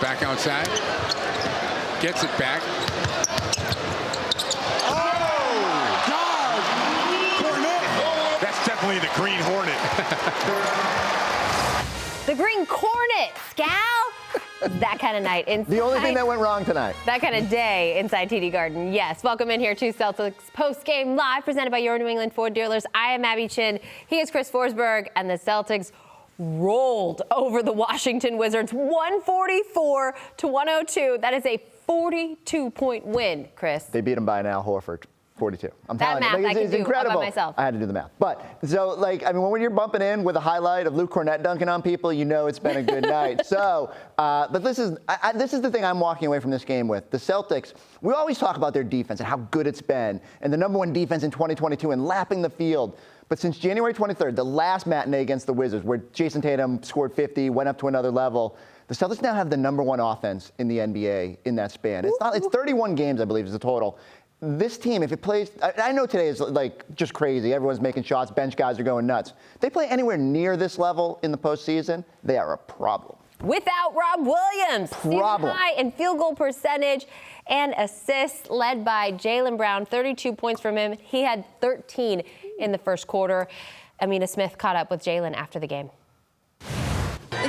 Back outside. Gets it back. Oh, God! Cornet! That's definitely the Green Hornet. The Green Cornet, Scal. That kind of night inside. The only thing that went wrong tonight. That kind of day inside TD Garden. Yes. Welcome in here to Celtics post-game live, presented by your New England Ford dealers. I am Abby Chin. He is Chris Forsberg, and the Celtics rolled over the Washington Wizards 144-102. That is a 42-point win, Chris. They beat him by Al Horford. 42. I'm that telling math you, I can it's do incredible. all by myself. I had to do the math. But so, like, I mean, when you're bumping in with a highlight of Luke Cornet dunking on people, you know it's been a good night. So, but this is the thing I'm walking away from this game with. The Celtics, we always talk about their defense and how good it's been, and the number one defense in 2022 and lapping the field. But since January 23rd, the last matinee against the Wizards, where Jason Tatum scored 50, went up to another level, the Celtics now have the number one offense in the NBA in that span. It's 31 games, I believe, is the total. This team, if it plays, I know today is like just crazy. Everyone's making shots. Bench guys are going nuts. If they play anywhere near this level in the postseason, they are a problem. Without Rob Williams, season high in field goal percentage and assists, led by Jaylen Brown, 32 points from him. He had 13 in the first quarter. Amina Smith caught up with Jaylen after the game.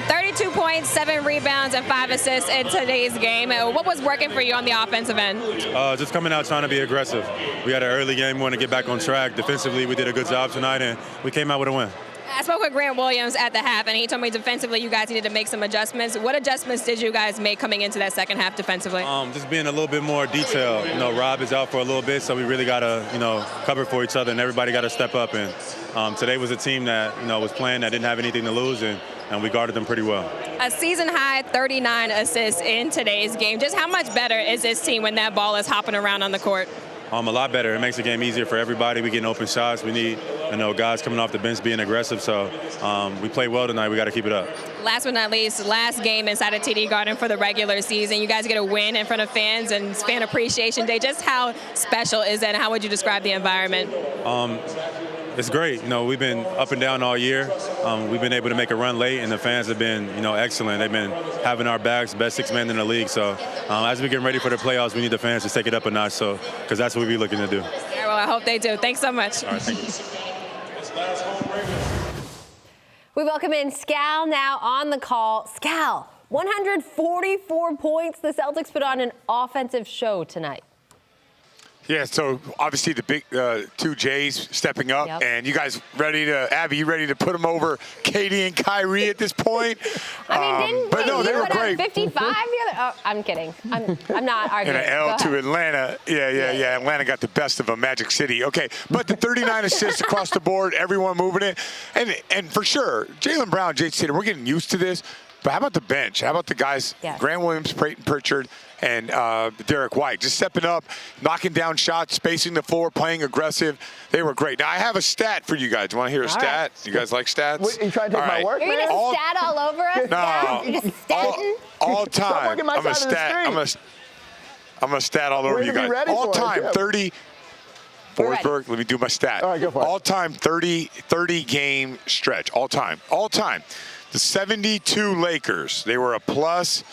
32 points, 7 rebounds, and 5 assists in today's game. What was working for you on the offensive end? Just coming out trying to be aggressive. We had an early game, we want to get back on track. Defensively, we did a good job tonight, and we came out with a win. I spoke with Grant Williams at the half, and he told me defensively you guys needed to make some adjustments. What adjustments did you guys make coming into that second half defensively? Just being a little bit more detailed. You know, Rob is out for a little bit, so we really got to, cover for each other, and everybody got to step up. And today was a team that, was playing that didn't have anything to lose, and we guarded them pretty well. A season-high 39 assists in today's game. Just how much better is this team when that ball is hopping around on the court? A lot better. It makes the game easier for everybody. We getting open shots. We need, guys coming off the bench being aggressive. So we played well tonight. We got to keep it up. Last but not least, last game inside of TD Garden for the regular season. You guys get a win in front of fans and Fan Appreciation Day. Just how special is that, and how would you describe the environment? It's great. We've been up and down all year. We've been able to make a run late, and the fans have been, excellent. They've been having our backs, best six men in the league. So as we get ready for the playoffs, we need the fans to take it up a notch, because that's what we're looking to do. Yeah, well, I hope they do. Thanks so much. All right, thank you. We welcome in Scal now on the call. Scal, 144 points. The Celtics put on an offensive show tonight. Yeah, so obviously the big two J's stepping up, and you guys ready to, Abby, you ready to put them over Katie and Kyrie at this point? I mean, but no, they were great. 55 the other? Oh, I'm kidding. I'm not arguing. And an L to Atlanta. Yeah. Atlanta got the best of a Magic City. Okay, but the 39 assists across the board, everyone moving it. And for sure, Jaylen Brown, Jason Tatum, we're getting used to this. But how about the bench? How about the guys, Grant Williams, Peyton Pritchard, and Derek White, just stepping up, knocking down shots, spacing the floor, playing aggressive. They were great. Now, I have a stat for you guys. You want to hear a stat? Right. You guys like stats? Wait, you trying to take my work, You're going to stat all over us? No. You're just statting? All time. I'm a stat all over you guys. All time, 30. Forsberg, let me do my stat. All right, go for it. All-time 30-game stretch. All time. The 72 Lakers, they were a plus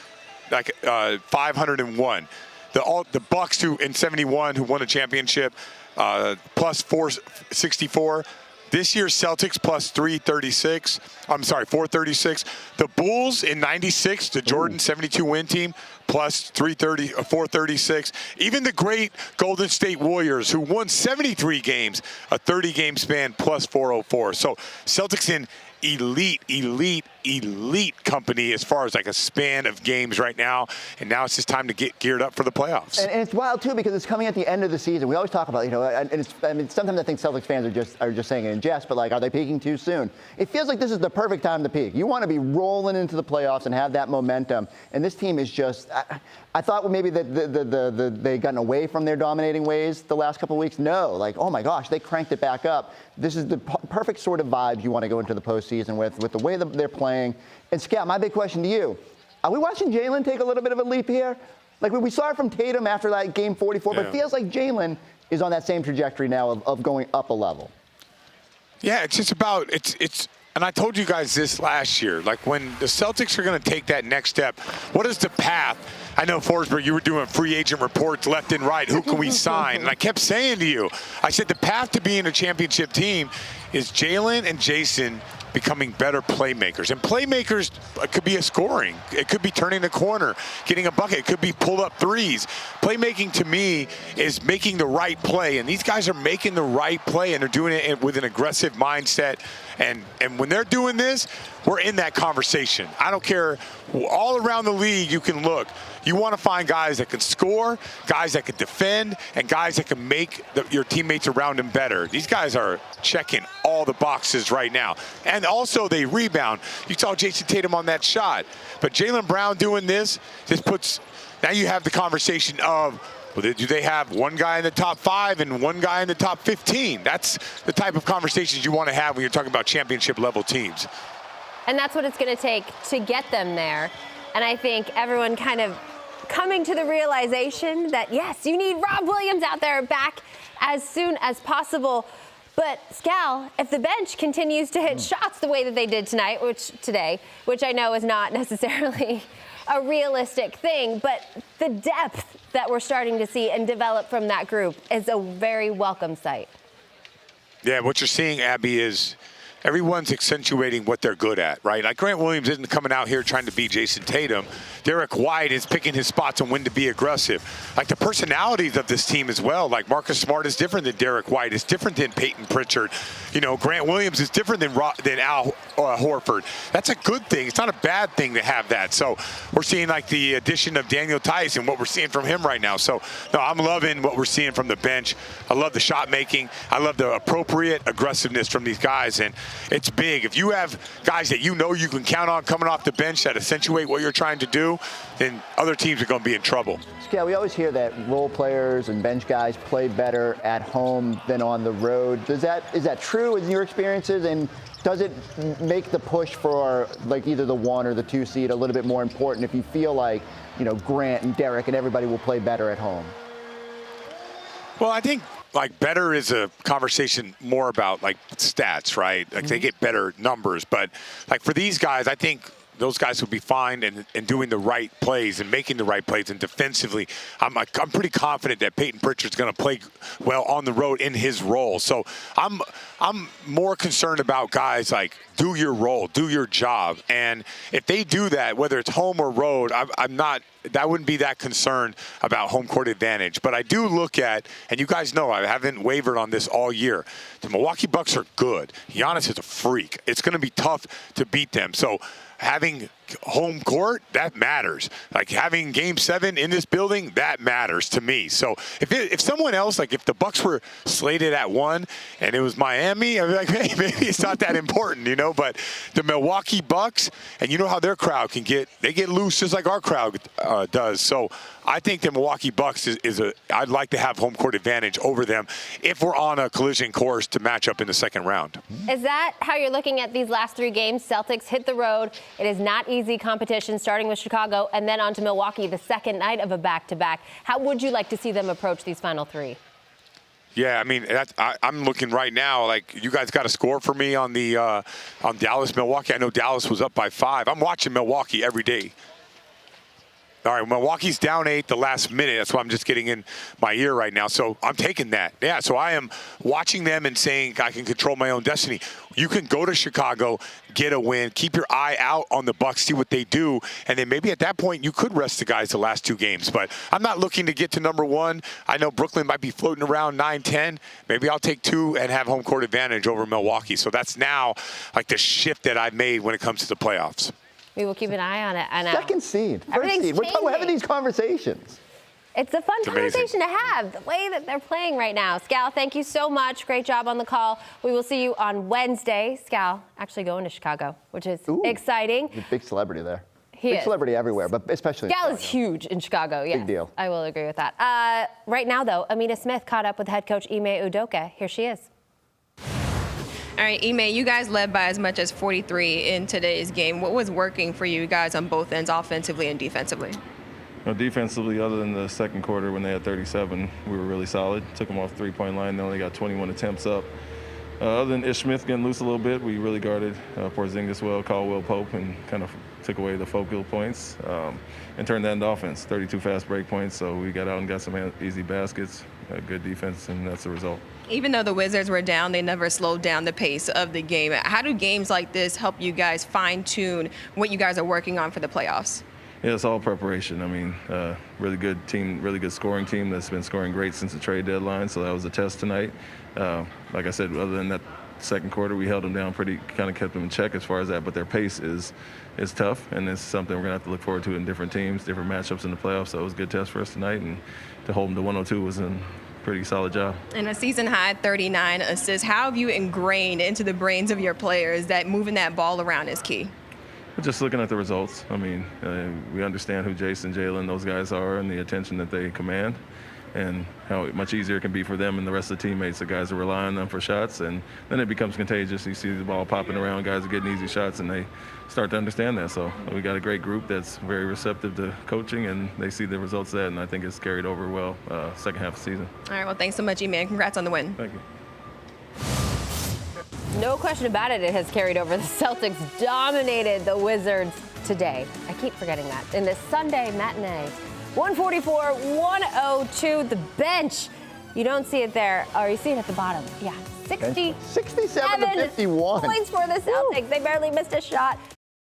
501. The Bucks in 71 who won the championship, plus 464. This year's Celtics plus 336. I'm sorry, 436. The Bulls in 96, the Jordan 72 win team, plus 436. Even the great Golden State Warriors, who won 73 games, a 30-game span, plus 404. So Celtics in elite company as far as like a span of games right now, and now it's just time to get geared up for the playoffs. And it's wild too, because it's coming at the end of the season. We always talk about, sometimes I think Celtics fans are just saying it in jest, but like, are they peaking too soon? It feels like this is the perfect time to peak. You want to be rolling into the playoffs and have that momentum, and this team is just. I thought maybe that they'd gotten away from their dominating ways the last couple of weeks. No, like, oh my gosh, they cranked it back up. This is the perfect sort of vibes you want to go into the postseason with the way that they're playing. And Scott, my big question to you, are we watching Jaylen take a little bit of a leap here? Like we saw it from Tatum after that game 44, but it feels like Jaylen is on that same trajectory now of going up a level. Yeah, it's just about, And I told you guys this last year, like when the Celtics are going to take that next step, what is the path? I know, Forsberg, you were doing free agent reports left and right. Who can we sign? And I kept saying to you, I said the path to being a championship team is Jaylen and Jason becoming better playmakers. And playmakers could be a scoring. It could be turning the corner, getting a bucket. It could be pull-up threes. Playmaking, to me, is making the right play. And these guys are making the right play, and they're doing it with an aggressive mindset. And when they're doing this, we're in that conversation. I don't care. All around the league, you can look. You want to find guys that can score, guys that can defend, and guys that can make your teammates around them better. These guys are checking all the boxes right now. And also, they rebound. You saw Jason Tatum on that shot. But Jaylen Brown doing this puts, now you have the conversation of, well, do they have one guy in the top 5 and one guy in the top 15? That's the type of conversations you want to have when you're talking about championship level teams. And that's what it's going to take to get them there. And I think everyone kind of coming to the realization that, yes, you need Rob Williams out there back as soon as possible. But, Scal, if the bench continues to hit shots the way that they did tonight, which I know is not necessarily a realistic thing, but the depth that we're starting to see and develop from that group is a very welcome sight. Yeah, what you're seeing, Abby, is everyone's accentuating what they're good at, right? Like Grant Williams isn't coming out here trying to beat Jason Tatum. Derek White is picking his spots and when to be aggressive. Like the personalities of this team as well. Like Marcus Smart is different than Derek White. It's different than Peyton Pritchard. You know, Grant Williams is different than Al Horford. That's a good thing. It's not a bad thing to have that. So we're seeing like the addition of Daniel Tice and what we're seeing from him right now. So no, I'm loving what we're seeing from the bench. I love the shot making. I love the appropriate aggressiveness from these guys. And it's big. If you have guys that you know you can count on coming off the bench that accentuate what you're trying to do, then other teams are going to be in trouble. Yeah, we always hear that role players and bench guys play better at home than on the road. Is that true in your experiences? And does it make the push for like either the 1 or the 2 seed a little bit more important if you feel like, you know, Grant and Derek and everybody will play better at home? Well, I think like better is a conversation more about like stats, right? Like they get better numbers, but like for these guys, I think those guys will be fine and doing the right plays and making the right plays. And defensively, I'm pretty confident that Peyton Pritchard's going to play well on the road in his role. So I'm more concerned about guys like do your role, do your job. And if they do that, whether it's home or road, I wouldn't be that concerned about home court advantage. But I do look at, and you guys know I haven't wavered on this all year, the Milwaukee Bucks are good. Giannis is a freak. It's going to be tough to beat them. So having home court, that matters. Like having Game 7 in this building, that matters to me. So if someone else, like if the Bucks were slated at 1 and it was Miami, I'd be like, hey, maybe it's not that important, you know. But the Milwaukee Bucks, and you know how their crowd can get loose just like our crowd does. So I think the Milwaukee Bucks I'd like to have home court advantage over them if we're on a collision course to match up in the second round. Is that how you're looking at these last 3 games? Celtics hit the road. It is not easy competition, starting with Chicago and then on to Milwaukee the second night of a back-to-back. How would you like to see them approach these final 3? Yeah, I mean, I'm looking right now. Like, you guys got a score for me on the on Dallas, Milwaukee. I know Dallas was up by 5. I'm watching Milwaukee every day. All right, Milwaukee's down 8 the last minute. That's why I'm just getting in my ear right now. So I'm taking that. Yeah, so I am watching them and saying I can control my own destiny. You can go to Chicago, get a win, keep your eye out on the Bucks, see what they do, and then maybe at that point you could rest the guys the last 2 games. But I'm not looking to get to number 1. I know Brooklyn might be floating around 9-10. Maybe I'll take 2 and have home court advantage over Milwaukee. So that's now like the shift that I've made when it comes to the playoffs. We will keep an eye on it. Second seed, first seed. We're having these conversations. It's a fun conversation to have, the way that they're playing right now. Scal, thank you so much. Great job on the call. We will see you on Wednesday. Scal actually going to Chicago, which is exciting. He's a big celebrity there. He big is. Celebrity everywhere, but especially Scal is huge in Chicago, yes. Big deal. I will agree with that. Right now, though, Amina Smith caught up with head coach Ime Udoka. Here she is. All right, Ime, you guys led by as much as 43 in today's game. What was working for you guys on both ends, offensively and defensively? Defensively, other than the second quarter when they had 37, we were really solid. Took them off three-point line. They only got 21 attempts up. Other than Ish Smith getting loose a little bit, we really guarded Porzingis well, Caldwell Pope, and kind of took away the focal points and turned that into offense. 32 fast break points, so we got out and got some easy baskets, good defense, and that's the result. Even though the Wizards were down, they never slowed down the pace of the game. How do games like this help you guys fine-tune what you guys are working on for the playoffs? Yeah, it's all preparation. I mean, really good team, really good scoring team that's been scoring great since the trade deadline, so that was a test tonight. Like I said, other than that second quarter, we held them down pretty, kind of kept them in check as far as that, but their pace is tough, and it's something we're going to have to look forward to in different teams, different matchups in the playoffs, so it was a good test for us tonight, and to hold them to 102 was a pretty solid job. And a season-high 39 assists. How have you ingrained into the brains of your players that moving that ball around is key? Just looking at the results. I mean, we understand who Jason, Jaylen, those guys are, and the attention that they command, and how much easier it can be for them and the rest of the teammates, the guys that rely on them for shots, and then it becomes contagious. You see the ball popping around, guys are getting easy shots, and they start to understand that. So we got a great group that's very receptive to coaching, and they see the results of that, and I think it's carried over well second half of the season. All right, well, thanks so much, Ime. Congrats on the win. Thank you. No question about it, it has carried over. The Celtics dominated the Wizards today. I keep forgetting that. In the Sunday matinee, 144-102, the bench. You don't see it there, or you see it at the bottom. Yeah, 67 to 51 points for the Celtics. They barely missed a shot.